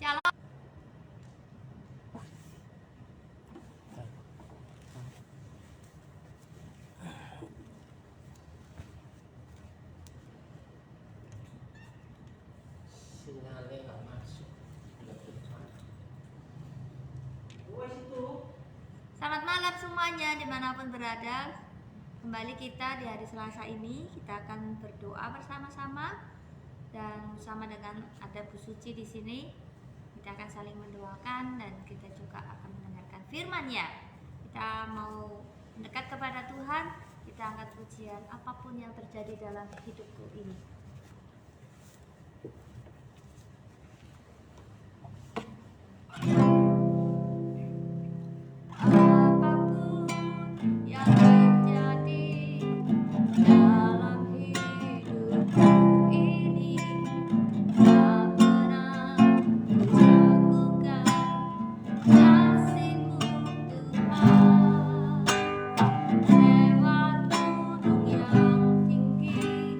Calon sinyalnya nggak masuk. Selamat malam semuanya dimanapun berada. Kembali kita di hari Selasa ini kita akan berdoa bersama-sama dan bersama dengan ada Bu Suci di sini. Kita akan saling mendoakan dan kita juga akan mendengarkan firman-Nya. Kita mau mendekat kepada Tuhan. Kita angkat pujian apapun yang terjadi dalam hidupku ini. Apapun yang terjadi dalam hidupku ini, tak pernah meragukan kasih-Mu Tuhan. Lewat gunung yang tinggi,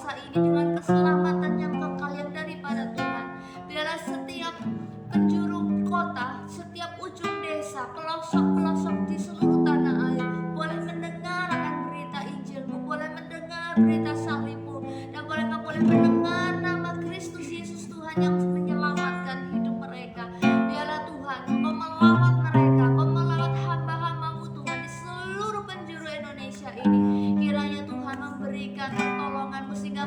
bangsa ini dengan keselamatan yang kekal yang daripada Tuhan. Biarlah setiap penjuru kota, setiap ujung desa, pelosok-pelosok di seluruh tanah air boleh mendengar akan berita Injil-Mu, boleh mendengar berita salib-Mu, dan mereka boleh mendengar nama Kristus Yesus Tuhan yang menyelamatkan hidup mereka. Biarlah Tuhan Engkau melawat mereka, Engkau melawat hamba-hamba-Mu Tuhan di seluruh penjuru Indonesia ini. Kiranya Tuhan memberikan pertolongan-Mu sehingga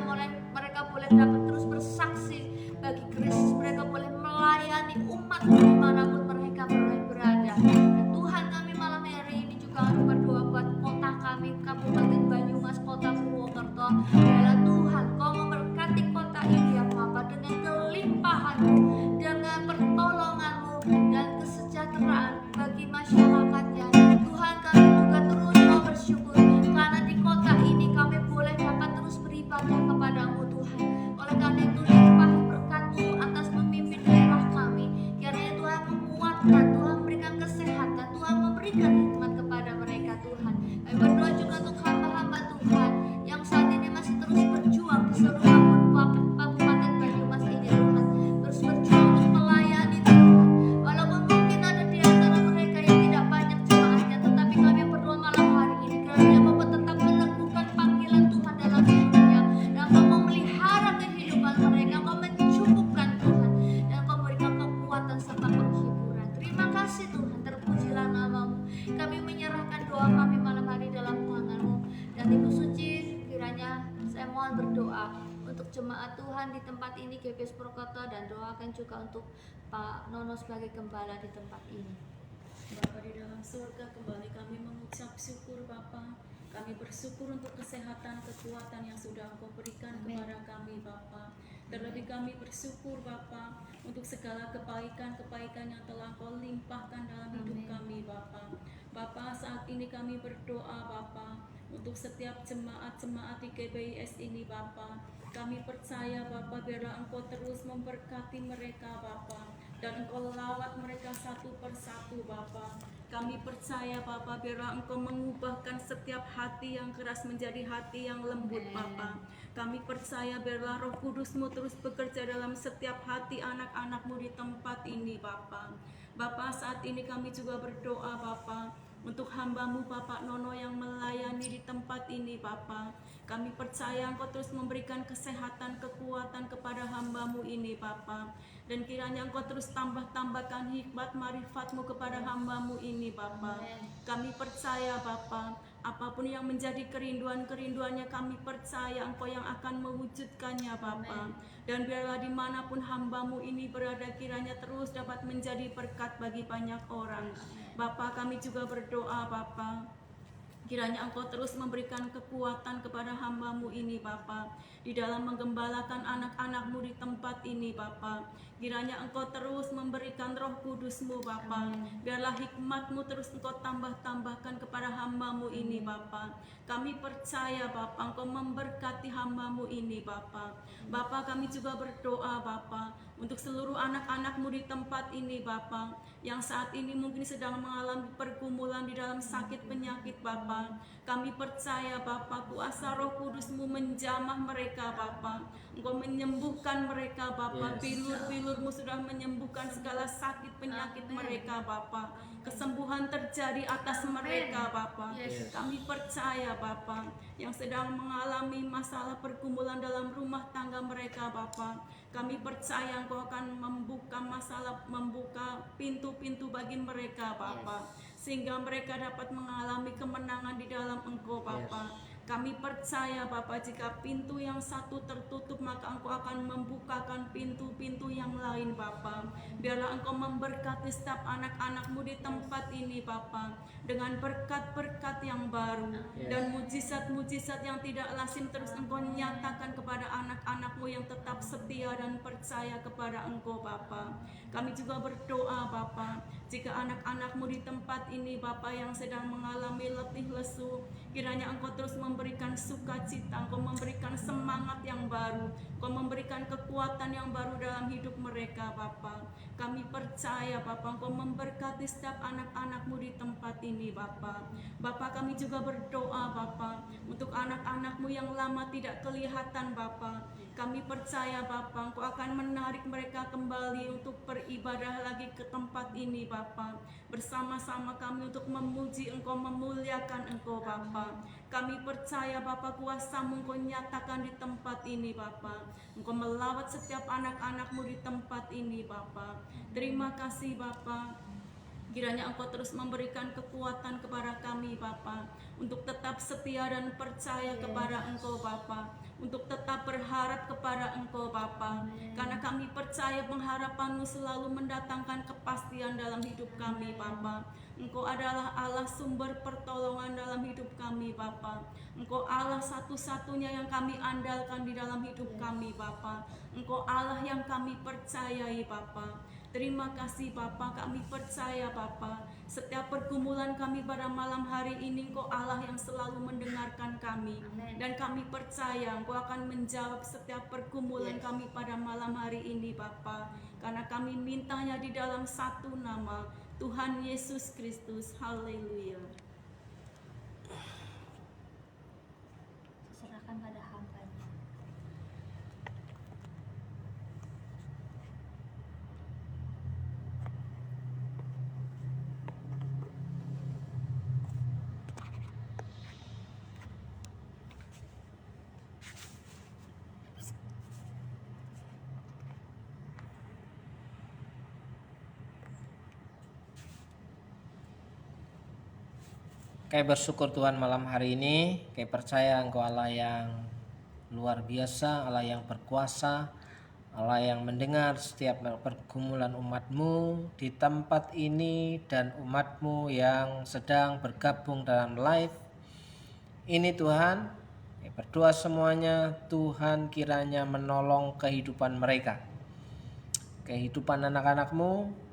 mereka boleh dapat terus bersaksi bagi Kristus, mereka boleh melayani umat-Mu dimanapun mereka boleh berada. Dan Tuhan, kami malam hari ini juga berdoa buat kota kami, Kabupaten Banyumas, Kota Purwokerto. Biarlah Tuhan Kau memberkati kota ini ya Bapa, dengan kelimpahan-Mu, dengan pertolongan-Mu dan kesejahteraan bagi masyarakatnya. Tuhan, kami juga terus mau bersyukur karena di kota ini kami boleh dapat terus beribadah kepadamu Tuhan. Oleh karena itu limpahi berkat-Mu atas pemimpin daerah kami. Kiranya Tuhan menguatkan, Tuhan memberikan kesehatan, Tuhan memberikan hikmat kepada mereka Tuhan. Kami berdoa juga untuk hamba-hamba Tuhan yang saat ini masih terus berjuang di seluruh Kabupaten Banyumas ini Tuhan, terus berjuang untuk melayani Tuhan. Walaupun mungkin ada di antara mereka yang tidak banyak jemaatnya, tetapi kami berdoa malam hari ini kiranya Bapak tetap meneguhkan panggilan Tuhan dalam hidupnya, dan Kau memelihara kehidupan mereka, Kau mencukupkan Tuhan, dan Kau memberikan kekuatan serta penghiburan. Terima kasih Tuhan, terpujilah nama-Mu. Kami menyerahkan doa kami malam hari dalam tangan-Mu. Dan Ibu Suci, kiranya saya mohon berdoa untuk jemaat Tuhan di tempat ini GBS Purwokerto, dan doakan juga untuk Pak Nono sebagai gembala di tempat ini. Bapa di dalam surga, kembali kami mengucap syukur Bapa. Kami bersyukur untuk kesehatan, kekuatan yang sudah Engkau berikan Amin. kepada kami Bapa. Terlebih kami bersyukur Bapa untuk segala kebaikan-kebaikan yang telah Kau limpahkan dalam hidup Amin. kami Bapa. Bapa, saat ini kami berdoa Bapa untuk setiap jemaat-jemaat di GBIS ini Bapa. Kami percaya Bapa, biarlah Engkau terus memberkati mereka Bapa, dan Engkau lawat mereka satu persatu Bapa. Kami percaya Bapa, biarlah Engkau mengubahkan setiap hati yang keras menjadi hati yang lembut Bapa. Kami percaya biarlah Roh Kudus-Mu terus bekerja dalam setiap hati anak-anak-Mu di tempat ini Bapa. Bapa, saat ini kami juga berdoa Bapa untuk hamba-Mu Bapak Nono yang melayani di tempat ini Bapa. Kami percaya Engkau terus memberikan kesehatan, kekuatan kepada hamba-Mu ini Bapa. Dan kiranya Engkau terus tambahkan hikmat marifat-Mu kepada hamba-Mu ini Bapa. Kami percaya Bapa, apapun yang menjadi kerinduan-kerinduannya, kami percaya Engkau yang akan mewujudkannya Bapa. Dan biarlah dimanapun hamba-Mu ini berada, kiranya terus dapat menjadi berkat bagi banyak orang. Bapa, kami juga berdoa Bapa, kiranya Engkau terus memberikan kekuatan kepada hamba-Mu ini Bapa, di dalam menggembalakan anak-anak-Mu di tempat ini Bapa. Kiranya Engkau terus memberikan Roh Kudus-Mu Bapa. Biarlah hikmat-Mu terus Engkau tambahkan kepada hamba-Mu ini Bapa. Kami percaya Bapa, Engkau memberkati hamba-Mu ini Bapa. Bapa, kami juga berdoa Bapa untuk seluruh anak-anak-Mu di tempat ini Bapa, yang saat ini mungkin sedang mengalami pergumulan di dalam sakit penyakit Bapa. Kami percaya Bapa, kuasa Roh Kudus-Mu menjamah mereka Bapa. Engkau menyembuhkan mereka Bapa. Bilur-bilur-Mu sudah menyembuhkan segala sakit penyakit mereka Bapa. Kesembuhan terjadi atas mereka Bapa. Kami percaya Bapa, yang sedang mengalami masalah pergumulan dalam rumah tangga mereka Bapa, kami percaya Engkau akan membuka pintu-pintu bagi mereka Bapa, sehingga mereka dapat mengalami kemenangan di dalam Engkau Bapa. Kami percaya Bapa, jika pintu yang satu tertutup, maka Engkau akan membukakan pintu-pintu yang lain Bapa. Biarlah Engkau memberkati setiap anak-anak-Mu di tempat ini Bapa, dengan berkat-berkat yang baru dan mujizat-mujizat yang tidak lazim terus Engkau nyatakan kepada anak-anak-Mu yang tetap setia dan percaya kepada Engkau Bapa. Kami juga berdoa Bapa, jika anak-anak-Mu di tempat ini Bapa yang sedang mengalami letih lesu, kiranya Engkau terus memberikan sukacita, Engkau memberikan semangat yang baru Engkau memberikan kekuatan yang baru dalam hidup mereka Bapa. Kami percaya Bapa, Engkau memberkati setiap anak-anak-Mu di tempat ini Bapa. Bapa, kami juga berdoa Bapa untuk anak-anak-Mu yang lama tidak kelihatan Bapa. Kami percaya Bapa, Engkau akan menarik mereka kembali untuk beribadah lagi ke tempat ini Bapa. Bersama-sama kami untuk memuji Engkau, memuliakan Engkau Bapa. Kami percaya Bapa, kuasa-Mu Engkau nyatakan di tempat ini Bapa. Engkau melawat setiap anak-anak-Mu di tempat ini Bapa. Terima kasih Bapa. Kiranya Engkau terus memberikan kekuatan kepada kami Bapa, untuk tetap setia dan percaya kepada Engkau Bapa, untuk tetap berharap kepada Engkau Bapa. Karena kami percaya pengharapan-Mu selalu mendatangkan kepastian dalam hidup kami Bapa. Engkau adalah Allah sumber pertolongan dalam hidup kami Bapa. Engkau Allah satu-satunya yang kami andalkan di dalam hidup kami Bapa. Engkau Allah yang kami percayai Bapa. Terima kasih Bapa, kami percaya Bapa, setiap pergumulan kami pada malam hari ini Engkau Allah yang selalu mendengarkan kami. Amen. Dan kami percaya Engkau akan menjawab setiap pergumulan kami pada malam hari ini Bapa. Karena kami mintanya di dalam satu nama, Tuhan Yesus Kristus. Haleluya. Serahkan pada hamba-Nya. Kami bersyukur Tuhan malam hari ini. Kami percaya Engkau Allah yang luar biasa, Allah yang berkuasa, Allah yang mendengar setiap pergumulan umat-Mu di tempat ini dan umat-Mu yang sedang bergabung dalam live ini Tuhan. Kami berdoa semuanya Tuhan kiranya menolong kehidupan mereka, kehidupan anak-anak-Mu,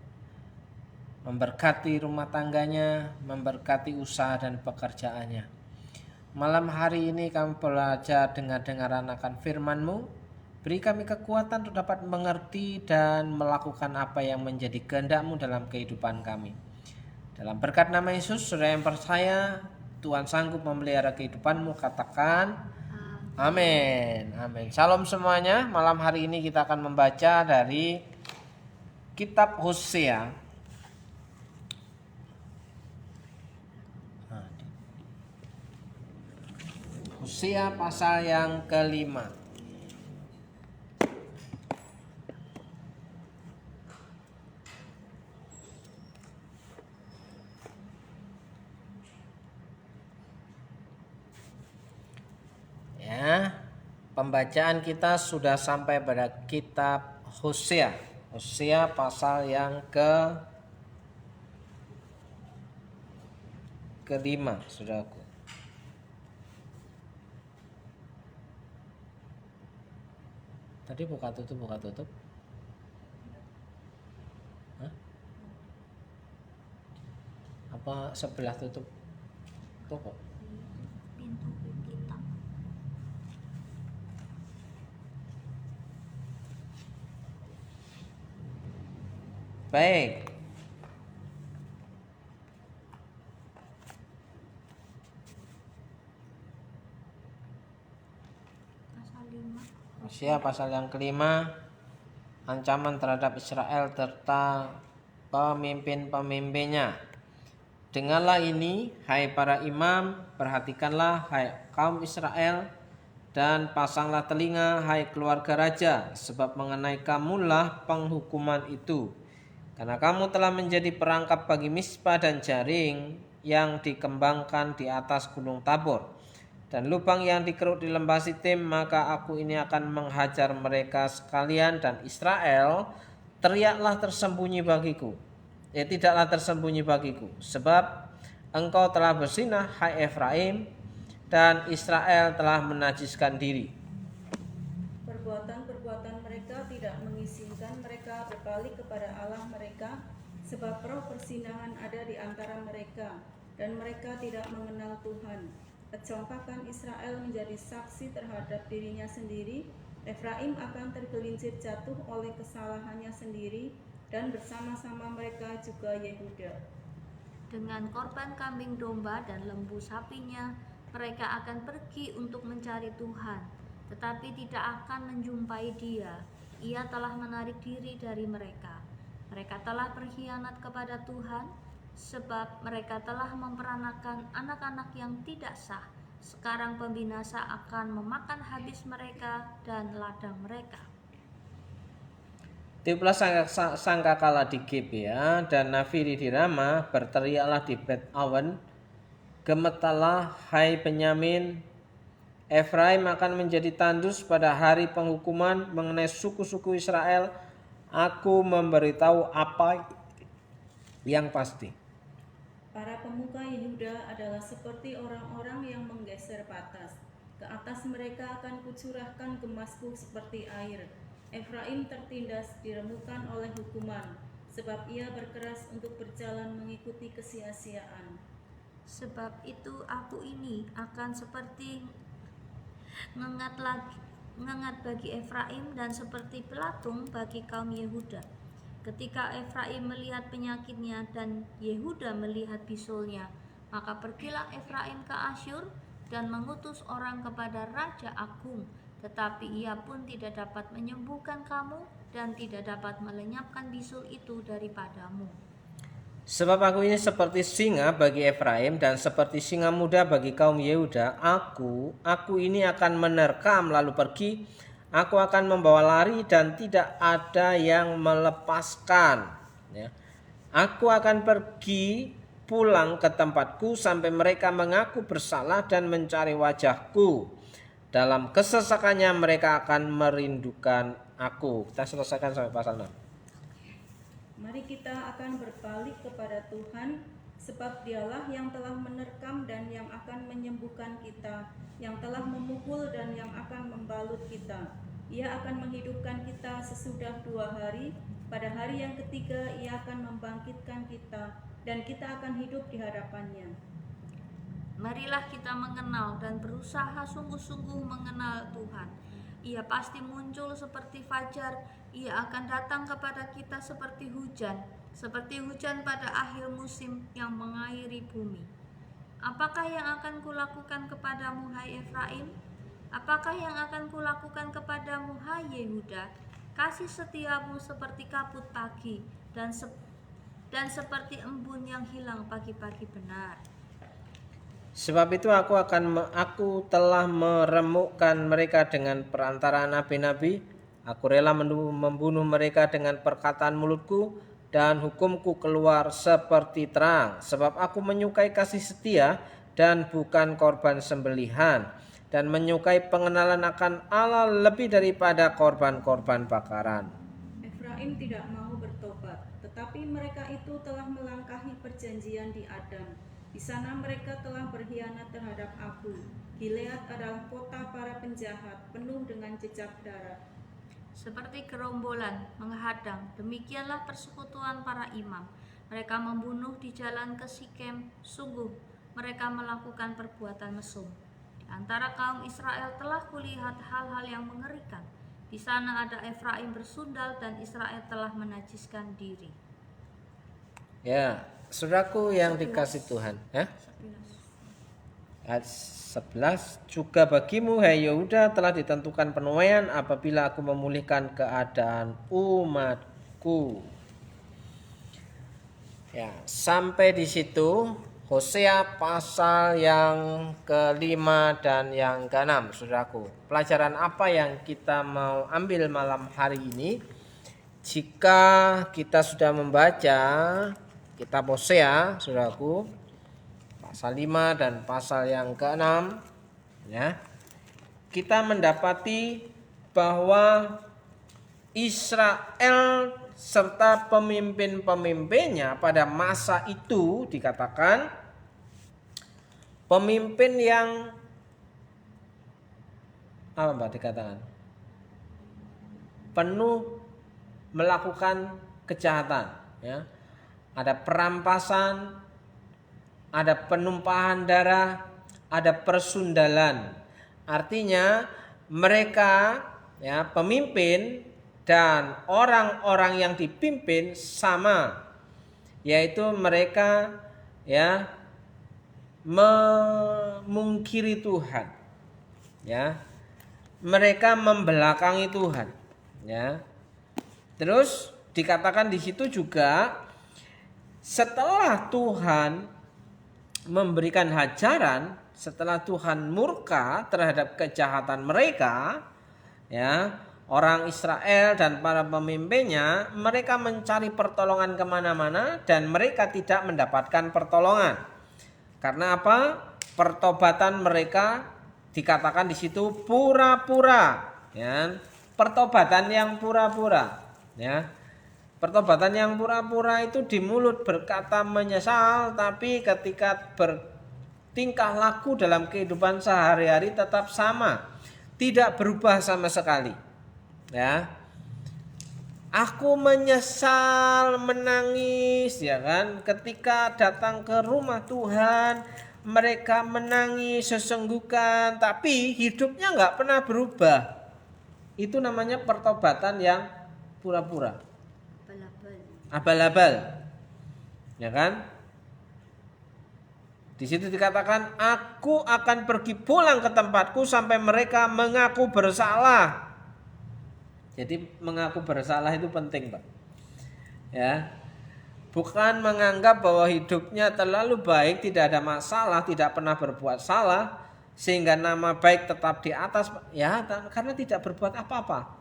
memberkati rumah tangganya, memberkati usaha dan pekerjaannya. Malam hari ini kami belajar dengar-dengaran akan firman-Mu. Beri kami kekuatan untuk dapat mengerti dan melakukan apa yang menjadi kehendak-Mu dalam kehidupan kami. Dalam berkat nama Yesus, saudara yang percaya Tuhan sanggup memelihara kehidupan-Mu, katakan amin. Amin. Shalom semuanya. Malam hari ini kita akan membaca dari kitab Hosea. Hosea pasal yang kelima. Ya, pembacaan kita sudah sampai pada kitab Hosea. Hosea pasal yang kelima, saudaraku. Tadi buka tutup. Hah? Apa sebelah tutup toko? Pintu kita. Baik. Pasal 5. Hosea pasal yang kelima, ancaman terhadap Israel serta pemimpin-pemimpinnya. Dengarlah ini, hai para imam, perhatikanlah, hai kaum Israel, dan pasanglah telinga, hai keluarga raja, sebab mengenai kamulah penghukuman itu. Karena kamu telah menjadi perangkap bagi Mispa dan jaring yang dikembangkan di atas gunung Tabor, dan lubang yang dikeruk di lembah Sitim, maka aku ini akan menghajar mereka sekalian, dan Israel teriaklah tersembunyi bagiku. Tidaklah tersembunyi bagiku, sebab engkau telah berzinah, hai Efraim, dan Israel telah menajiskan diri. Perbuatan-perbuatan mereka tidak mengizinkan mereka berbalik kepada Allah mereka, sebab roh persinahan ada di antara mereka, dan mereka tidak mengenal Tuhan. kecongkakan Israel menjadi saksi terhadap dirinya sendiri, Efraim akan tergelincir jatuh oleh kesalahannya sendiri, dan bersama-sama mereka juga Yehuda. Dengan korban kambing domba dan lembu sapinya, mereka akan pergi untuk mencari Tuhan, tetapi tidak akan menjumpai Dia. Ia telah menarik diri dari mereka. Mereka telah berkhianat kepada Tuhan, sebab mereka telah memperanakan anak-anak yang tidak sah. Sekarang pembinasa akan memakan habis mereka dan ladang mereka. Tiuplah sangkakala di Gibea dan nafiri di Rama, berteriaklah di Bet Awen, gemetalah hai Benyamin, Efraim akan menjadi tandus pada hari penghukuman mengenai suku-suku Israel. Aku memberitahu apa yang pasti. Para pemuka Yehuda adalah seperti orang-orang yang menggeser patas. Ke atas mereka akan kucurahkan gemasku seperti air. Efraim tertindas diremukan oleh hukuman, sebab ia berkeras untuk berjalan mengikuti kesia-siaan. Sebab itu aku ini akan seperti ngengat bagi Efraim dan seperti pelatung bagi kaum Yehuda. Ketika Efraim melihat penyakitnya dan Yehuda melihat bisulnya, maka pergilah Efraim ke Asyur dan mengutus orang kepada Raja Agung, tetapi ia pun tidak dapat menyembuhkan kamu dan tidak dapat melenyapkan bisul itu daripadamu. Sebab aku ini seperti singa bagi Efraim dan seperti singa muda bagi kaum Yehuda. Aku ini akan menerkam lalu pergi. Aku akan membawa lari dan tidak ada yang melepaskan. Ya. Aku akan pergi pulang ke tempatku sampai mereka mengaku bersalah dan mencari wajahku. Dalam kesesakannya mereka akan merindukan aku. Kita selesaikan sampai pasal 6. Mari kita akan berbalik kepada Tuhan, sebab Dialah yang telah menerkam dan yang akan menyembuhkan kita, yang telah memukul dan yang akan membalut kita. Ia akan menghidupkan kita sesudah 2 hari. Pada hari yang ketiga Ia akan membangkitkan kita, dan kita akan hidup di hadapannya. Marilah kita mengenal dan berusaha sungguh-sungguh mengenal Tuhan. Ia pasti muncul seperti fajar, ia akan datang kepada kita seperti hujan pada akhir musim yang mengairi bumi. Apakah yang akan kulakukan kepadamu, hai Efraim? Apakah yang akan kulakukan kepadamu, hai Yehuda? Kasih setiamu seperti kabut pagi dan seperti embun yang hilang pagi-pagi benar. Sebab itu aku telah meremukkan mereka dengan perantaraan nabi-nabi. Aku rela membunuh mereka dengan perkataan mulutku, dan hukumku keluar seperti terang. Sebab aku menyukai kasih setia dan bukan korban sembelihan, dan menyukai pengenalan akan Allah lebih daripada korban-korban bakaran. Efraim tidak mau bertobat, tetapi mereka itu telah melangkahi perjanjian di Adam. Di sana mereka telah berkhianat terhadap aku. Gilead adalah kota para penjahat, penuh dengan jejak darah. Seperti gerombolan menghadang, demikianlah persekutuan para imam. Mereka membunuh di jalan ke Sikem. Sungguh mereka melakukan perbuatan mesum. Di antara kaum Israel telah kulihat hal-hal yang mengerikan. Di sana ada Efraim bersundal dan Israel telah menajiskan diri. Ya, saudaraku yang dikasih Tuhan, Ayat 11, juga bagimu hai Yehuda telah ditentukan penuaian apabila aku memulihkan keadaan umatku. Ya, sampai di situ Hosea pasal yang kelima dan yang keenam, saudaraku. Pelajaran apa yang kita mau ambil malam hari ini? Jika kita sudah membaca kitab Hosea, saudaraku, pasal 5 dan pasal yang ke-6, ya, kita mendapati bahwa Israel serta pemimpin-pemimpinnya pada masa itu dikatakan pemimpin yang apa Mbak dikatakan? Penuh melakukan kejahatan, ya. Ada perampasan, ada penumpahan darah, ada persundalan. Artinya mereka ya pemimpin dan orang-orang yang dipimpin sama, yaitu mereka ya memungkiri Tuhan, ya mereka membelakangi Tuhan, ya. Terus dikatakan di situ juga setelah Tuhan memberikan hajaran, setelah Tuhan murka terhadap kejahatan mereka, ya orang Israel dan para pemimpinnya, mereka mencari pertolongan kemana-mana dan mereka tidak mendapatkan pertolongan. Karena apa? Pertobatan mereka dikatakan di situ pura-pura, ya. Pertobatan yang pura-pura, ya. Pertobatan yang pura-pura itu di mulut berkata menyesal, tapi ketika bertingkah laku dalam kehidupan sehari-hari tetap sama, tidak berubah sama sekali. Ya, aku menyesal, menangis, ya kan? Ketika datang ke rumah Tuhan, mereka menangis sesenggukan, tapi hidupnya nggak pernah berubah. Itu namanya pertobatan yang pura-pura. Abal-abal, ya kan? Di situ dikatakan, aku akan pergi pulang ke tempatku sampai mereka mengaku bersalah. Jadi mengaku bersalah itu penting, Pak. Ya, bukan menganggap bahwa hidupnya terlalu baik, tidak ada masalah, tidak pernah berbuat salah, sehingga nama baik tetap di atas, ya, karena tidak berbuat apa-apa.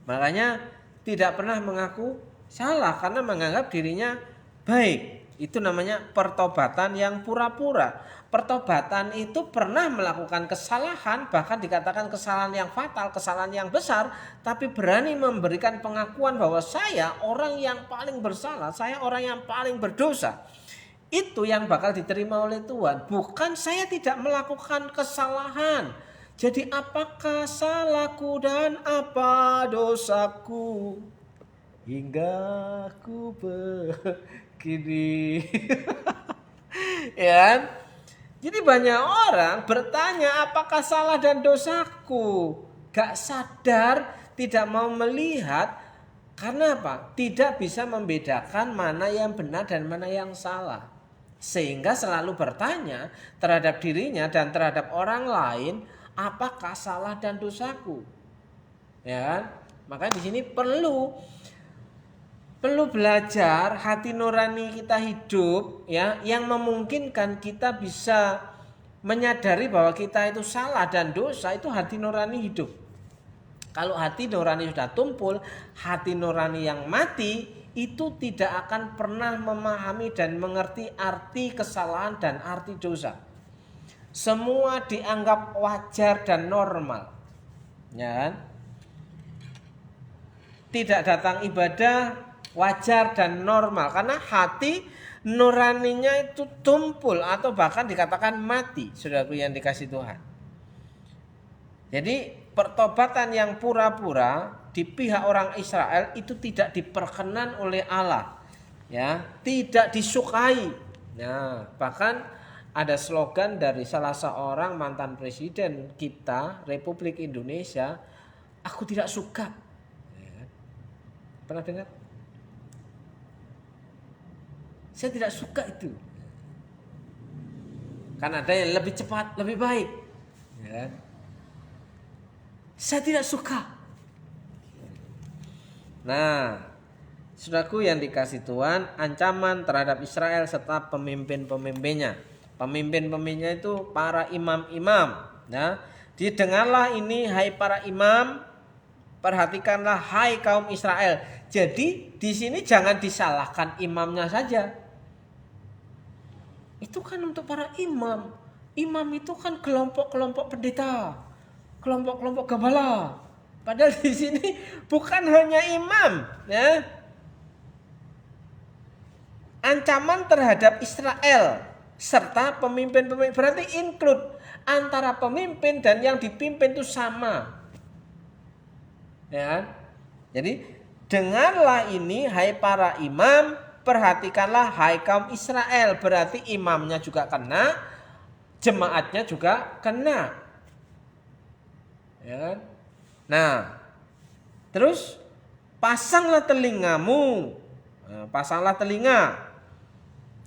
Makanya tidak pernah mengaku salah karena menganggap dirinya baik. Itu namanya pertobatan yang pura-pura. Pertobatan itu pernah melakukan kesalahan, bahkan dikatakan kesalahan yang fatal, kesalahan yang besar, tapi berani memberikan pengakuan bahwa saya orang yang paling bersalah, saya orang yang paling berdosa. Itu yang bakal diterima oleh Tuhan. Bukan saya tidak melakukan kesalahan. Jadi apakah salahku dan apa dosaku? Hingga ku begini. Ya. Jadi banyak orang bertanya apakah salah dan dosaku. Gak sadar, tidak mau melihat. Karena apa? Tidak bisa membedakan mana yang benar dan mana yang salah. Sehingga selalu bertanya terhadap dirinya dan terhadap orang lain, apakah salah dan dosaku? Ya kan? Makanya di sini perlu belajar hati nurani kita hidup, ya, yang memungkinkan kita bisa menyadari bahwa kita itu salah dan dosa. Itu hati nurani hidup. Kalau hati nurani sudah tumpul, hati nurani yang mati itu tidak akan pernah memahami dan mengerti arti kesalahan dan arti dosa. Semua dianggap wajar dan normal, ya kan? Tidak datang ibadah wajar dan normal karena hati nuraninya itu tumpul atau bahkan dikatakan mati, saudaraku yang dikasih Tuhan. Jadi pertobatan yang pura-pura di pihak orang Israel itu tidak diperkenan oleh Allah, ya, tidak disukai. Nah, bahkan ada slogan dari salah seorang mantan presiden kita Republik Indonesia, aku tidak suka. Pernah dengar? Saya tidak suka itu. Karena ada yang lebih cepat, lebih baik. Ya. Saya tidak suka. Nah, saudaraku yang dikasih Tuhan, ancaman terhadap Israel serta pemimpin-pemimpinnya. Pemimpin-pemimpinnya itu para imam-imam. Nah, didengarlah ini hai para imam, perhatikanlah hai kaum Israel. Jadi di sini jangan disalahkan imamnya saja. Itu kan untuk para imam. Imam itu kan kelompok-kelompok pendeta, kelompok-kelompok gembala. Padahal di sini bukan hanya imam, ya. Ancaman terhadap Israel serta pemimpin-pemimpin berarti include antara pemimpin dan yang dipimpin itu sama. Ya. Jadi dengarlah ini hai para imam, perhatikanlah hai kaum Israel. Berarti imamnya juga kena, jemaatnya juga kena. Ya kan? Nah, terus pasanglah telingamu. Nah, pasanglah telinga.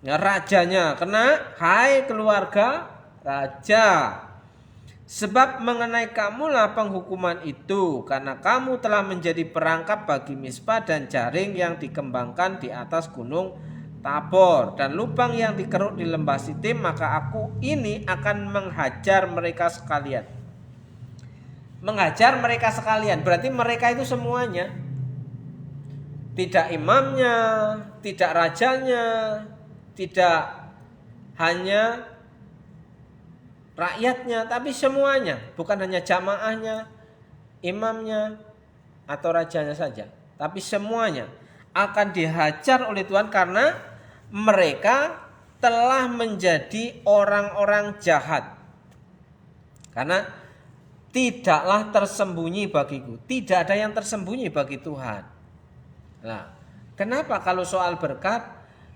Ya, rajanya kena, hai keluarga raja. Sebab mengenai kamulah penghukuman itu, karena kamu telah menjadi perangkap bagi Mispa dan jaring yang dikembangkan di atas gunung Tabor dan lubang yang dikeruk di lembah Sitim, maka aku ini akan menghajar mereka sekalian. Menghajar mereka sekalian, berarti mereka itu semuanya. Tidak imamnya, tidak rajanya, tidak hanya rakyatnya, tapi semuanya, bukan hanya jamaahnya, imamnya, atau rajanya saja, tapi semuanya akan dihajar oleh Tuhan karena mereka telah menjadi orang-orang jahat. Karena tidaklah tersembunyi bagiku, tidak ada yang tersembunyi bagi Tuhan. Nah, kenapa kalau soal berkat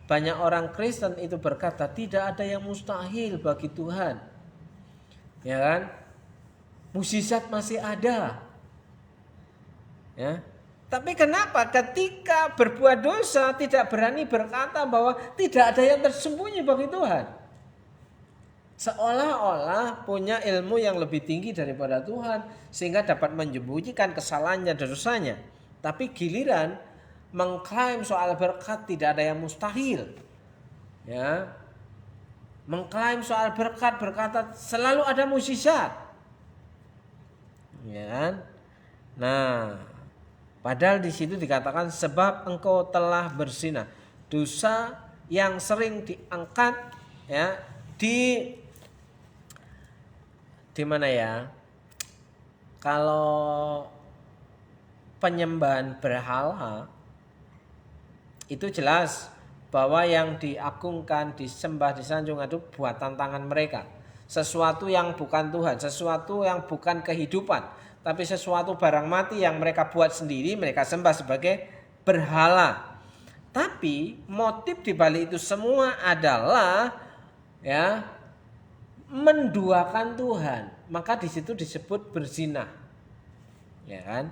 banyak orang Kristen itu berkata tidak ada yang mustahil bagi Tuhan? Ya kan? Mukjizat masih ada. Ya. Tapi kenapa ketika berbuat dosa tidak berani berkata bahwa tidak ada yang tersembunyi bagi Tuhan? Seolah-olah punya ilmu yang lebih tinggi daripada Tuhan sehingga dapat menyembunyikan kesalahannya dan dosanya. Tapi giliran mengklaim soal berkat tidak ada yang mustahil. Ya. Mengklaim soal berkat berkata selalu ada mukjizat. Ya kan? Nah, padahal di situ dikatakan sebab engkau telah berzina. Dosa yang sering diangkat ya di mana ya? Kalau penyembahan berhala itu jelas bahwa yang diagungkan, disembah, disanjung itu buatan tangan mereka. Sesuatu yang bukan Tuhan, sesuatu yang bukan kehidupan, tapi sesuatu barang mati yang mereka buat sendiri, mereka sembah sebagai berhala. Tapi motif di balik itu semua adalah ya menduakan Tuhan. Maka di situ disebut berzina. Ya kan?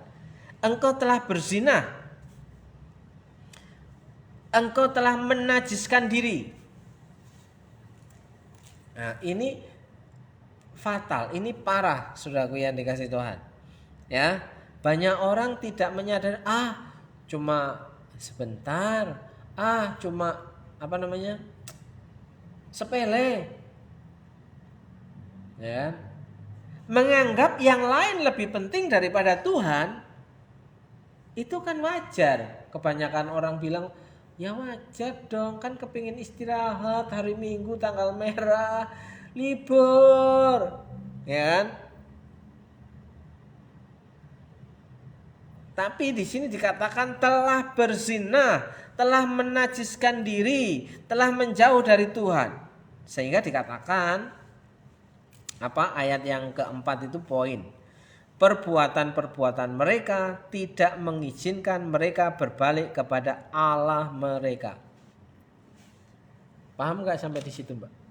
Engkau telah berzina. Engkau telah menajiskan diri. Nah, ini fatal, ini parah, saudaraku yang dikasih Tuhan. Ya, banyak orang tidak menyadari, cuma sebentar, cuma sepele. Ya. Menganggap yang lain lebih penting daripada Tuhan, itu kan wajar. Kebanyakan orang bilang, ya wajar dong, kan kepingin istirahat, hari Minggu tanggal merah, libur, ya kan? Tapi di sini dikatakan telah berzina, telah menajiskan diri, telah menjauh dari Tuhan. Sehingga dikatakan ayat yang keempat itu poin. Perbuatan-perbuatan mereka tidak mengizinkan mereka berbalik kepada Allah mereka. Paham gak sampai di situ, Mbak?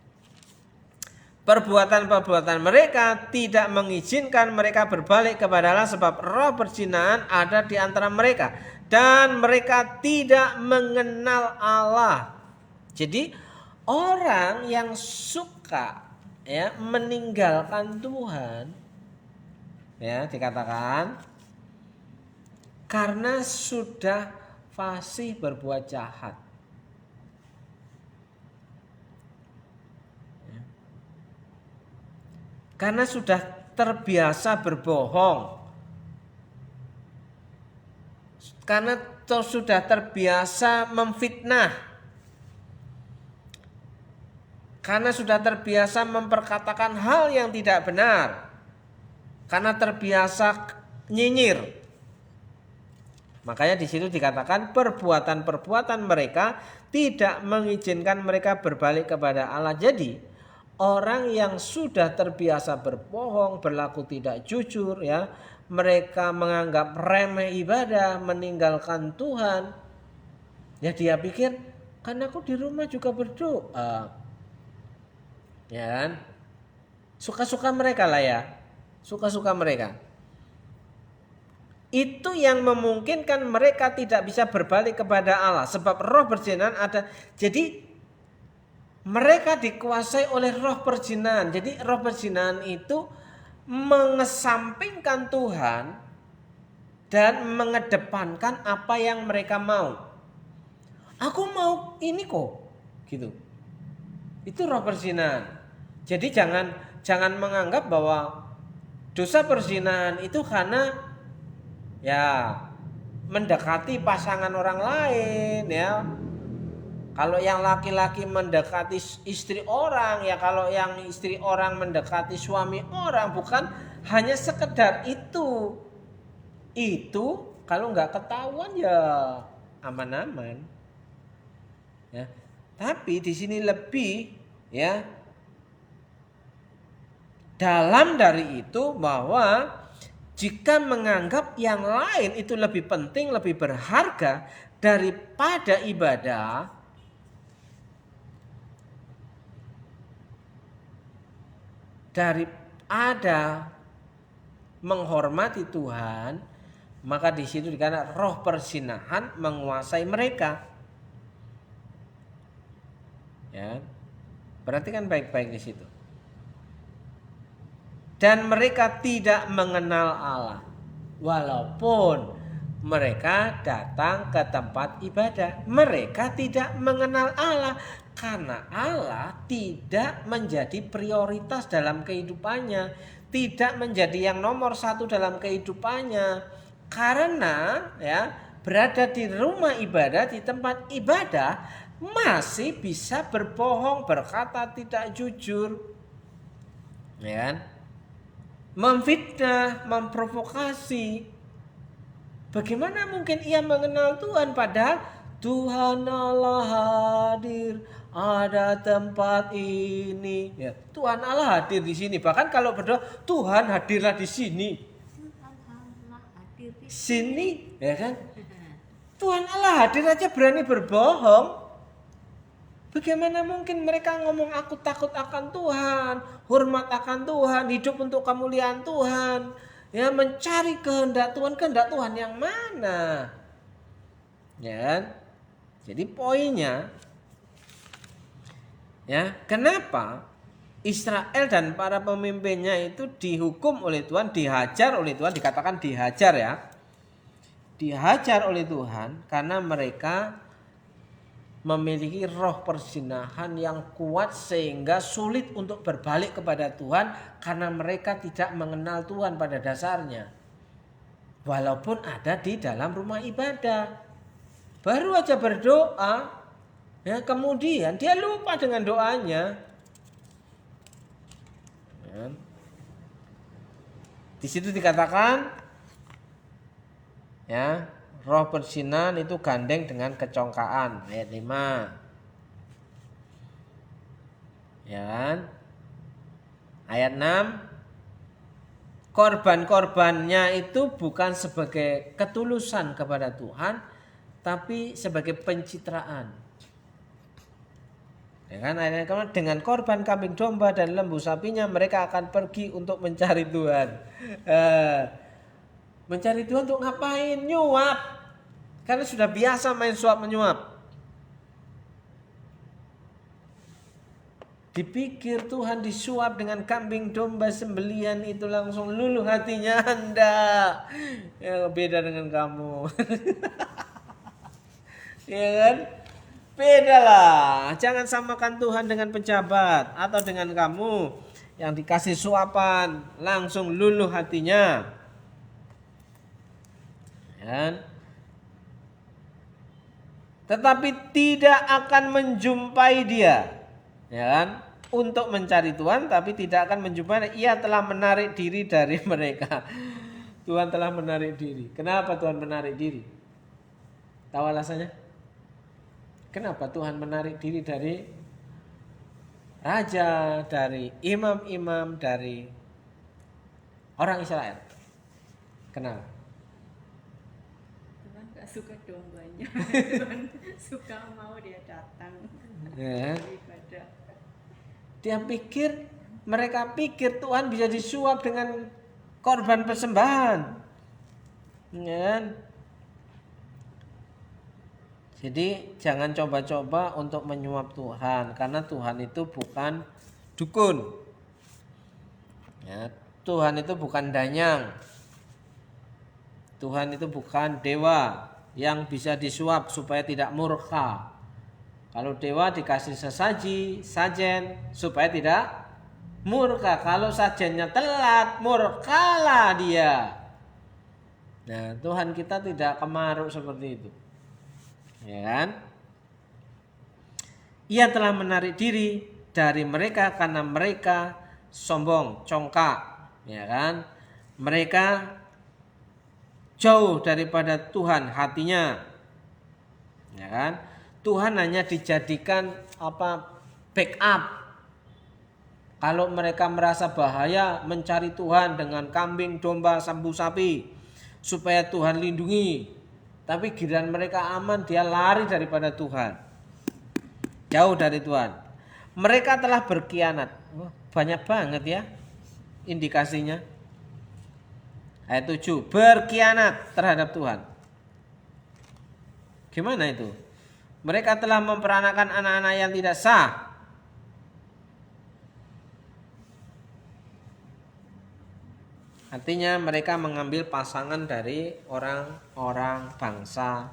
Perbuatan-perbuatan mereka tidak mengizinkan mereka berbalik kepada Allah sebab roh perzinahan ada di antara mereka dan mereka tidak mengenal Allah. Jadi orang yang suka ya meninggalkan Tuhan, ya dikatakan karena sudah fasih berbuat jahat. Karena sudah terbiasa berbohong. Karena sudah terbiasa memfitnah. Karena sudah terbiasa memperkatakan hal yang tidak benar. Karena terbiasa nyinyir. Makanya di situ dikatakan perbuatan-perbuatan mereka tidak mengizinkan mereka berbalik kepada Allah. Jadi orang yang sudah terbiasa berbohong, berlaku tidak jujur, ya, mereka menganggap remeh ibadah, meninggalkan Tuhan. Ya dia pikir, kan aku di rumah juga berdoa, ya kan? Suka-suka mereka lah ya. Suka-suka mereka. Itu yang memungkinkan mereka tidak bisa berbalik kepada Allah. Sebab roh perzinahan ada. Jadi mereka dikuasai oleh roh perzinahan. Jadi roh perzinahan itu mengesampingkan Tuhan dan mengedepankan apa yang mereka mau. Aku mau ini kok, gitu. Itu roh perzinahan. Jadi jangan menganggap bahwa dosa perzinahan itu karena ya mendekati pasangan orang lain ya. Kalau yang laki-laki mendekati istri orang, ya kalau yang istri orang mendekati suami orang, bukan hanya sekedar itu. Itu kalau nggak ketahuan ya aman-aman. Ya. Tapi di sini lebih ya dalam dari itu bahwa jika menganggap yang lain itu lebih penting, lebih berharga daripada ibadah, daripada menghormati Tuhan, maka di situ dikatakan roh perzinahan menguasai mereka. Ya, perhatikan baik-baik di situ. Dan mereka tidak mengenal Allah, walaupun mereka datang ke tempat ibadah. Mereka tidak mengenal Allah karena Allah tidak menjadi prioritas dalam kehidupannya, tidak menjadi yang nomor satu dalam kehidupannya. Karena ya berada di rumah ibadah, di tempat ibadah, masih bisa berbohong, berkata tidak jujur, ya kan? Memfitnah, memprovokasi. Bagaimana mungkin ia mengenal Tuhan padahal Tuhan Allah hadir, ada tempat ini. Ya, Tuhan Allah hadir di sini. Bahkan kalau berdoa, Tuhan hadirlah di sini. Tuhan Allah hadir di Sini, ya kan? Tuhan Allah hadir aja berani berbohong. Bagaimana mungkin mereka ngomong aku takut akan Tuhan, hormat akan Tuhan, hidup untuk kemuliaan Tuhan, ya mencari kehendak Tuhan yang mana? Ya kan? Jadi poinnya ya, kenapa Israel dan para pemimpinnya itu dihukum oleh Tuhan, dihajar oleh Tuhan, dikatakan dihajar ya. Dihajar oleh Tuhan karena mereka memiliki roh perzinahan yang kuat sehingga sulit untuk berbalik kepada Tuhan karena mereka tidak mengenal Tuhan pada dasarnya. Walaupun ada di dalam rumah ibadah. Baru aja berdoa, ya kemudian dia lupa dengan doanya. Ya. Di situ dikatakan ya, roh perzinahan itu gandeng dengan kecongkaan, ayat 5. Ya kan? Ayat 6, korban-korbannya itu bukan sebagai ketulusan kepada Tuhan, tapi sebagai pencitraan. Ya kan? Ayat kemudian dengan korban kambing domba dan lembu sapinya mereka akan pergi untuk mencari Tuhan. Mencari Tuhan untuk ngapain? Nyuap. Karena sudah biasa main suap menyuap. Dipikir Tuhan disuap dengan kambing domba sembelian itu langsung luluh hatinya Anda. Ya, beda dengan kamu. Ya kan? Beda lah. Jangan samakan Tuhan dengan pejabat atau dengan kamu yang dikasih suapan langsung luluh hatinya. Ya. Tetapi tidak akan menjumpai dia, ya kan? Untuk mencari Tuhan, tapi tidak akan menjumpai. Ia telah menarik diri dari mereka. Tuhan telah menarik diri. Kenapa Tuhan menarik diri? Tahu alasannya? Kenapa Tuhan menarik diri dari raja, dari imam-imam, dari orang Israel? Kenapa? Suka dombanya, Tuhan suka mau dia datang Ya. beribadah. Dia pikir Mereka pikir Tuhan bisa disuap dengan korban persembahan. Ya kan? Jadi jangan coba-coba untuk menyuap Tuhan, karena Tuhan itu bukan dukun. Ya, Tuhan itu bukan danyang. Tuhan itu bukan dewa yang bisa disuap supaya tidak murka. Kalau dewa dikasih sesaji, sajen supaya tidak murka. Kalau sajennya telat, murkalah dia. Nah, Tuhan kita tidak kemaruk seperti itu. Ya kan? Ia telah menarik diri dari mereka karena mereka sombong, congkak, ya kan? Mereka jauh daripada Tuhan hatinya. Ya kan? Tuhan hanya dijadikan backup. Kalau mereka merasa bahaya, mencari Tuhan dengan kambing, domba, sambu, sapi supaya Tuhan lindungi. Tapi giliran mereka aman, dia lari daripada Tuhan. Jauh dari Tuhan. Mereka telah berkhianat. Banyak banget ya indikasinya. Ayat 7, berkhianat terhadap Tuhan. Gimana itu? Mereka telah memperanakan anak-anak yang tidak sah. Artinya mereka mengambil pasangan dari orang-orang bangsa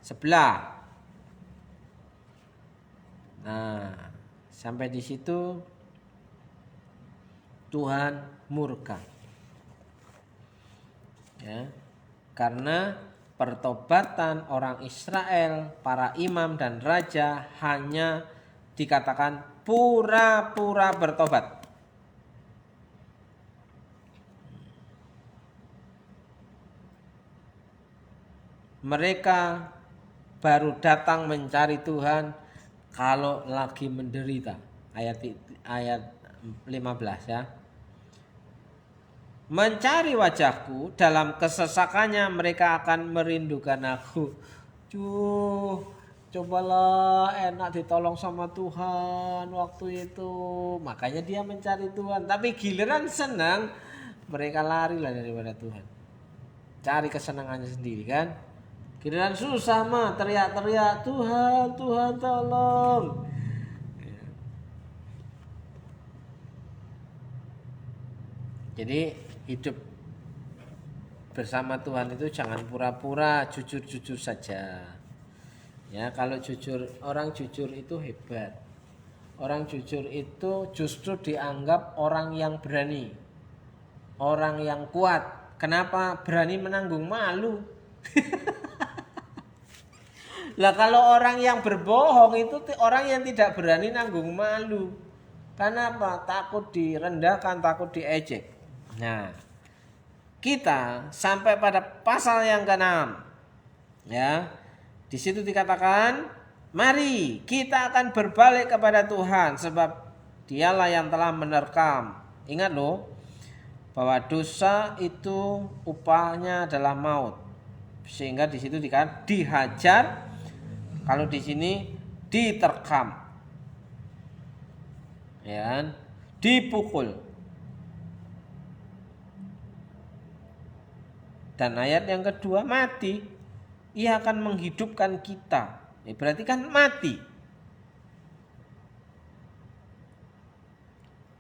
sebelah. Nah, sampai di situ Tuhan murka. Ya, karena pertobatan orang Israel, para imam dan raja hanya dikatakan pura-pura bertobat. Mereka baru datang mencari Tuhan kalau lagi menderita. Ayat 15 ya. Mencari wajahku, dalam kesesakannya mereka akan merindukan aku. Cobalah enak ditolong sama Tuhan waktu itu. Makanya dia mencari Tuhan. Tapi giliran senang, mereka larilah daripada Tuhan. Cari kesenangannya sendiri kan. Giliran susah mah teriak-teriak, Tuhan, Tuhan tolong. Jadi hidup bersama Tuhan itu jangan pura-pura, jujur-jujur saja. Ya, kalau jujur, orang jujur itu hebat. Orang jujur itu justru dianggap orang yang berani. Orang yang kuat. Kenapa? Berani menanggung malu. Lah kalau orang yang berbohong itu orang yang tidak berani nanggung malu. Kenapa? Takut direndahkan, takut diejek. Nah, kita sampai pada pasal yang ke-6. Ya. Di situ dikatakan, mari kita akan berbalik kepada Tuhan sebab Dialah yang telah menerkam. Ingat loh, bahwa dosa itu upahnya adalah maut. Sehingga di situ dikatakan dihajar. Kalau di sini diterkam, ya, dipukul. Dan ayat yang kedua mati, ia akan menghidupkan kita. Berarti kan mati.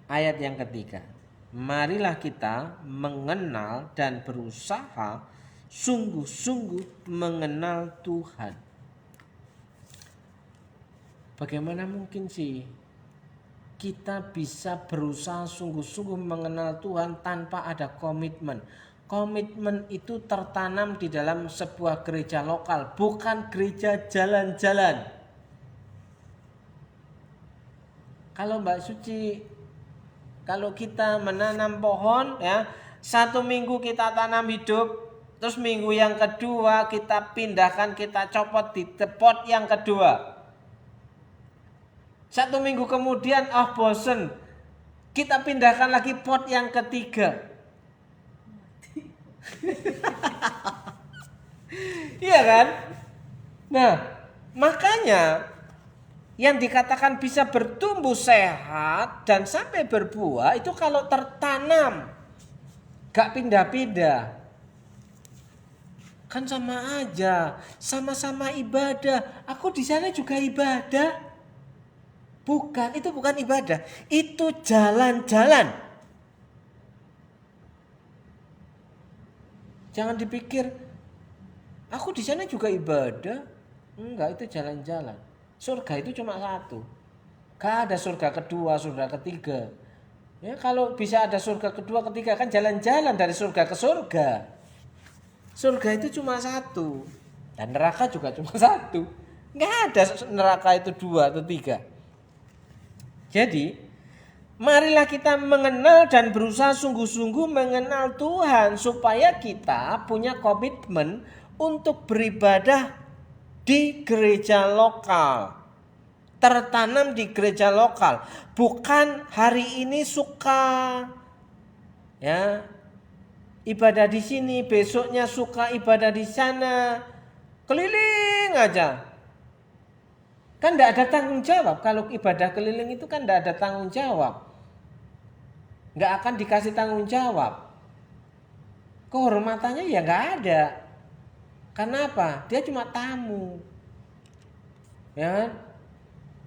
Ayat yang ketiga, marilah kita mengenal dan berusaha sungguh-sungguh mengenal Tuhan. Bagaimana mungkin sih kita bisa berusaha sungguh-sungguh mengenal Tuhan tanpa ada komitmen? Komitmen itu tertanam di dalam sebuah gereja lokal, bukan gereja jalan-jalan. Kalau Mbak Suci, kalau kita menanam pohon ya, 1 minggu kita tanam hidup, terus minggu yang kedua kita pindahkan, kita copot di pot yang kedua. 1 minggu kemudian, bosen, kita pindahkan lagi pot yang ketiga. Iya kan? Nah, makanya yang dikatakan bisa bertumbuh sehat dan sampai berbuah itu kalau tertanam, gak pindah-pindah. Kan sama aja, sama-sama ibadah. Aku di sana juga ibadah. Bukan, itu bukan ibadah, itu jalan-jalan. Jangan dipikir aku di sana juga ibadah. Enggak, itu jalan-jalan. Surga itu cuma satu. Gak ada surga kedua, surga ketiga. Ya, kalau bisa ada surga kedua, ketiga kan jalan-jalan dari surga ke surga. Surga itu cuma satu. Dan neraka juga cuma satu. Gak ada neraka itu dua atau tiga. Jadi, marilah kita mengenal dan berusaha sungguh-sungguh mengenal Tuhan supaya kita punya komitmen untuk beribadah di gereja lokal. Tertanam di gereja lokal. Bukan hari ini suka ya ibadah di sini, besoknya suka ibadah di sana. Keliling aja. Kan enggak ada tanggung jawab. Kalau ibadah keliling itu kan enggak ada tanggung jawab. Enggak akan dikasih tanggung jawab. Kehormatannya ya enggak ada. Karena apa? Dia cuma tamu. Ya.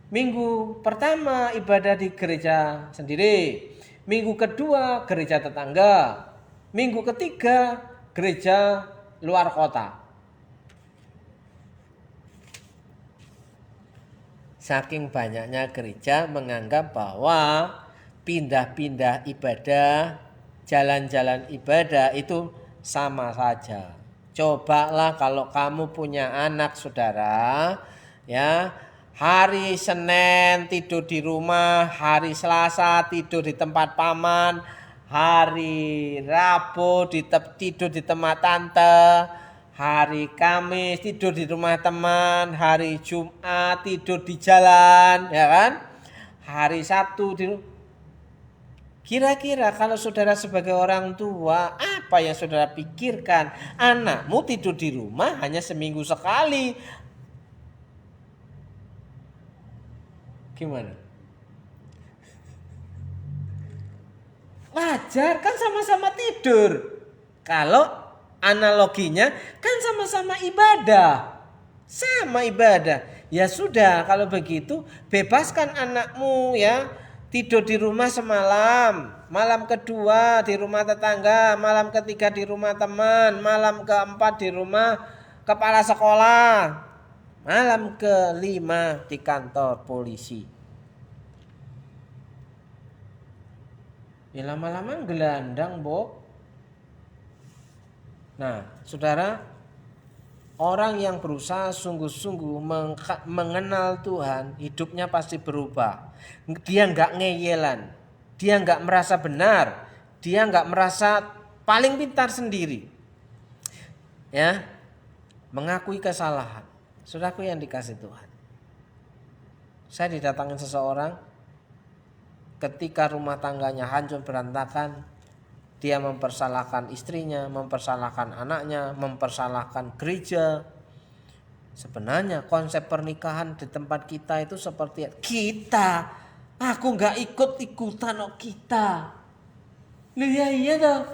Minggu pertama ibadah di gereja sendiri. Minggu kedua gereja tetangga. Minggu ketiga gereja luar kota. Saking banyaknya gereja menganggap bahwa pindah-pindah ibadah, jalan-jalan ibadah itu sama saja. Cobalah kalau kamu punya anak saudara, ya, hari Senin tidur di rumah, hari Selasa tidur di tempat paman, hari Rabu tidur di tempat tante, hari Kamis tidur di rumah teman, hari Jumat tidur di jalan, ya kan? Hari Sabtu tidur. Kira-kira kalau saudara sebagai orang tua, apa yang saudara pikirkan? Anakmu tidur di rumah hanya seminggu sekali. Gimana? Wajar, kan sama-sama tidur. Kalau analoginya kan sama-sama ibadah. Sama ibadah. Ya sudah, kalau begitu bebaskan anakmu ya. Tidur di rumah semalam, malam kedua di rumah tetangga, malam ketiga di rumah teman, malam keempat di rumah kepala sekolah, malam kelima di kantor polisi. Ya lama-lama gelandang, Bob. Nah, saudara, orang yang berusaha sungguh-sungguh mengenal Tuhan, hidupnya pasti berubah. Dia enggak ngeyelan, dia enggak merasa benar, dia enggak merasa paling pintar sendiri. Ya, mengakui kesalahan. Saudaraku yang dikasih Tuhan. Saya didatangin seseorang ketika rumah tangganya hancur berantakan, dia mempersalahkan istrinya, mempersalahkan anaknya, mempersalahkan gereja. Sebenarnya konsep pernikahan di tempat kita itu seperti kita. Aku gak ikut-ikutan kita. Iya toh.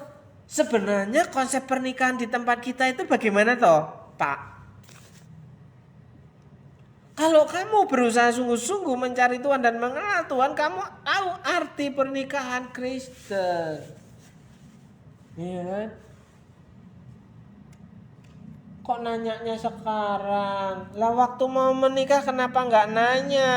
Sebenarnya konsep pernikahan di tempat kita itu bagaimana toh, Pak? Kalau kamu berusaha sungguh-sungguh mencari Tuhan dan mengenal Tuhan, kamu tahu arti pernikahan Kristen. Iya kan? Kok nanyanya sekarang? Lah waktu mau menikah kenapa nggak nanya?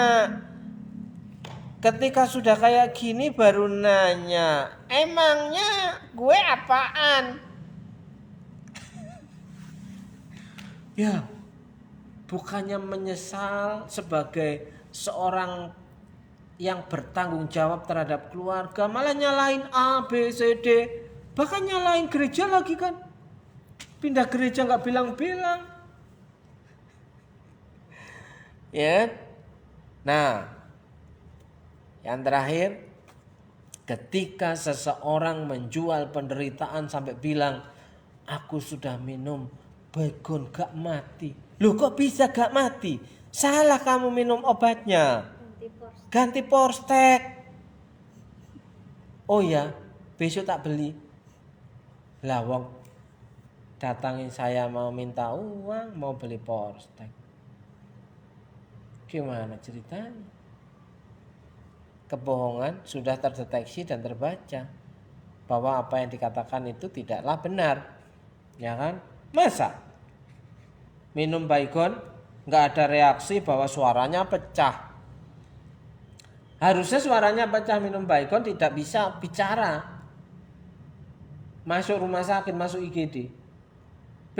Ketika sudah kayak gini baru nanya. Emangnya gue apaan? Ya, bukannya menyesal sebagai seorang yang bertanggung jawab terhadap keluarga, malah nyalain A, B, C, D. Bahkan nyalain gereja lagi kan. Pindah gereja gak bilang-bilang. Ya. Nah, yang terakhir, ketika seseorang menjual penderitaan sampai bilang, aku sudah minum baygon gak mati. Loh kok bisa gak mati? Salah kamu minum obatnya. Ganti pors. Ganti Porstek. Oh ya, besok tak beli. Lah wong datangin saya mau minta uang, mau beli Porstek. Gimana ceritanya? Kebohongan sudah terdeteksi dan terbaca bahwa apa yang dikatakan itu tidaklah benar. Ya kan? Masa minum Baygon nggak ada reaksi bahwa suaranya pecah? Harusnya suaranya pecah minum Baygon tidak bisa bicara. Masuk rumah sakit, masuk IGD.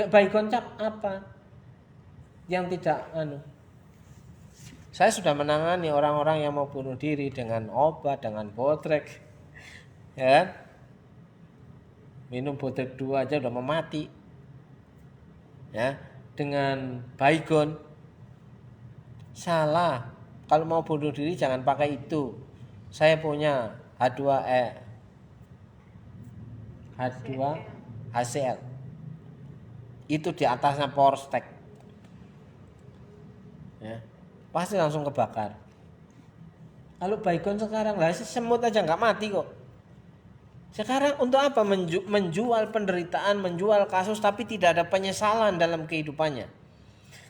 Baygon cap apa? Yang tidak Saya sudah menangani orang-orang yang mau bunuh diri dengan obat, dengan botrek. Ya kan? Minum botrek 2 aja udah mau mati. Ya, dengan Baygon. Salah. Kalau mau bunuh diri jangan pakai itu. Saya punya H2HCl. Itu di atasnya Porstek. Ya, pasti langsung kebakar. Kalau Baygon sekarang lah semut aja nggak mati kok. Sekarang untuk apa menjual penderitaan, menjual kasus tapi tidak ada penyesalan dalam kehidupannya?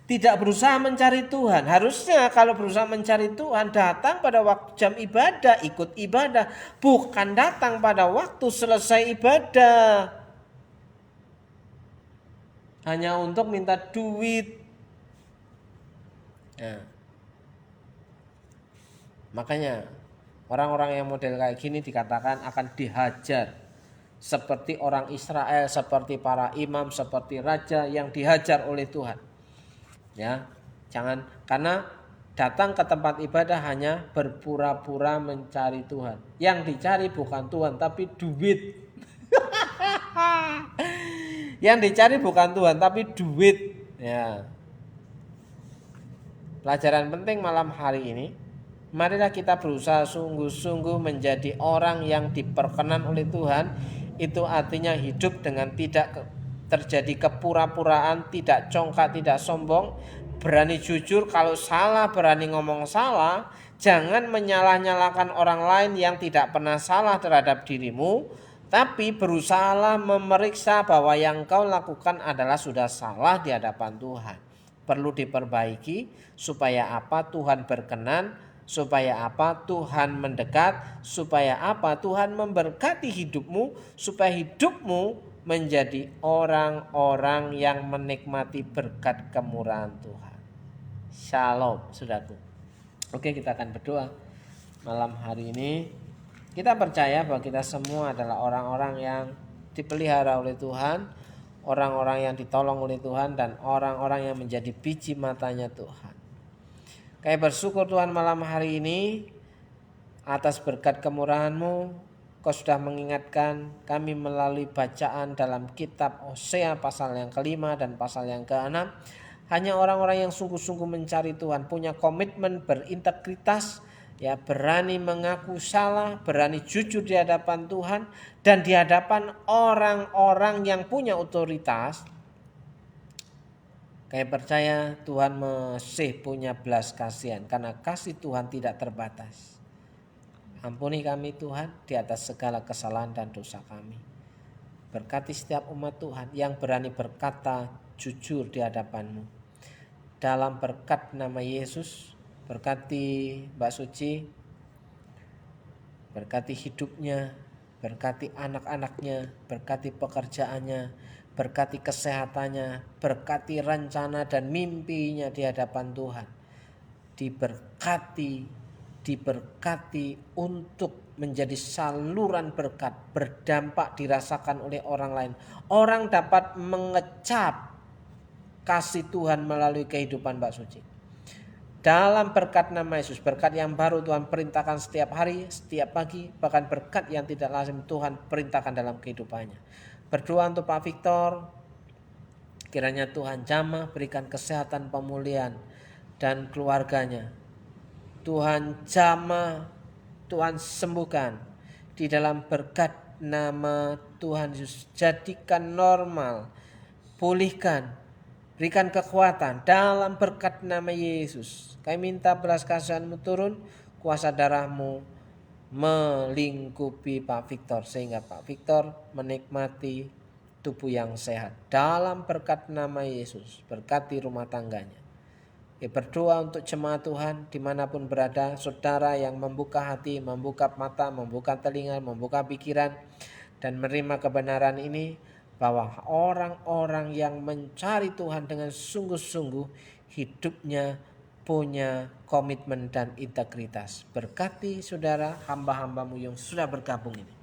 Tidak berusaha mencari Tuhan. Harusnya kalau berusaha mencari Tuhan datang pada waktu jam ibadah, ikut ibadah, bukan datang pada waktu selesai ibadah hanya untuk minta duit. Nah, makanya orang-orang yang model kayak gini dikatakan akan dihajar seperti orang Israel, seperti para imam, seperti raja yang dihajar oleh Tuhan. Ya, jangan karena datang ke tempat ibadah hanya berpura-pura mencari Tuhan. Yang dicari bukan Tuhan tapi duit. Yang dicari bukan Tuhan tapi duit. Ya. Pelajaran penting malam hari ini, marilah kita berusaha sungguh-sungguh menjadi orang yang diperkenan oleh Tuhan. Itu artinya hidup dengan tidak terjadi kepura-puraan, tidak congkak, tidak sombong, berani jujur, kalau salah berani ngomong salah, jangan menyalah-nyalahkan orang lain yang tidak pernah salah terhadap dirimu, tapi berusahalah memeriksa bahwa yang kau lakukan adalah sudah salah di hadapan Tuhan. Perlu diperbaiki supaya apa? Tuhan berkenan, supaya apa? Tuhan mendekat, supaya apa? Tuhan memberkati hidupmu, supaya hidupmu menjadi orang-orang yang menikmati berkat kemurahan Tuhan. Shalom, saudaraku. Oke, kita akan berdoa malam hari ini. Kita percaya bahwa kita semua adalah orang-orang yang dipelihara oleh Tuhan, orang-orang yang ditolong oleh Tuhan, dan orang-orang yang menjadi biji matanya Tuhan. Kami bersyukur Tuhan malam hari ini atas berkat kemurahan-Mu. Kau sudah mengingatkan kami melalui bacaan dalam kitab Hosea pasal yang ke-5 dan pasal yang ke-6. Hanya orang-orang yang sungguh-sungguh mencari Tuhan, punya komitmen berintegritas, ya, berani mengaku salah, berani jujur di hadapan Tuhan dan di hadapan orang-orang yang punya otoritas. Kami percaya Tuhan masih punya belas kasihan karena kasih Tuhan tidak terbatas. Ampuni kami Tuhan di atas segala kesalahan dan dosa kami. Berkati setiap umat Tuhan yang berani berkata jujur di hadapan-Mu. Dalam berkat nama Yesus, berkati Mbak Suci, berkati hidupnya, berkati anak-anaknya, berkati pekerjaannya, berkati kesehatannya, berkati rencana dan mimpinya di hadapan Tuhan. Diberkati untuk menjadi saluran berkat, berdampak dirasakan oleh orang lain. Orang dapat mengecap kasih Tuhan melalui kehidupan Mbak Suci. Dalam berkat nama Yesus, berkat yang baru Tuhan perintahkan setiap hari, setiap pagi, bahkan berkat yang tidak lazim Tuhan perintahkan dalam kehidupannya. Berdoa untuk Pak Victor, kiranya Tuhan jamah berikan kesehatan, pemulihan dan keluarganya. Tuhan jamah, Tuhan sembuhkan di dalam berkat nama Tuhan Yesus. Jadikan normal, pulihkan Berikan kekuatan dalam berkat nama Yesus. Kami minta belas kasihan-Mu turun, kuasa darah-Mu melingkupi Pak Victor sehingga Pak Victor menikmati tubuh yang sehat. Dalam berkat nama Yesus, berkati rumah tangganya. Berdoa untuk jemaat Tuhan dimanapun berada, saudara yang membuka hati, membuka mata, membuka telinga, membuka pikiran dan menerima kebenaran ini, bahwa orang-orang yang mencari Tuhan dengan sungguh-sungguh hidupnya punya komitmen dan integritas. Berkati saudara hamba-hambamu yang sudah bergabung ini.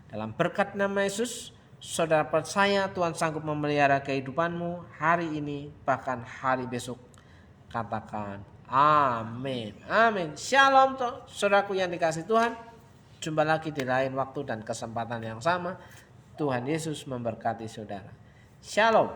Dalam berkat nama Yesus, saudara percaya Tuhan sanggup memelihara kehidupanmu hari ini bahkan hari besok. Katakan amin. Amin. Shalom saudaraku yang dikasihi Tuhan. Jumpa lagi di lain waktu dan kesempatan yang sama. Tuhan Yesus memberkati saudara. Shalom.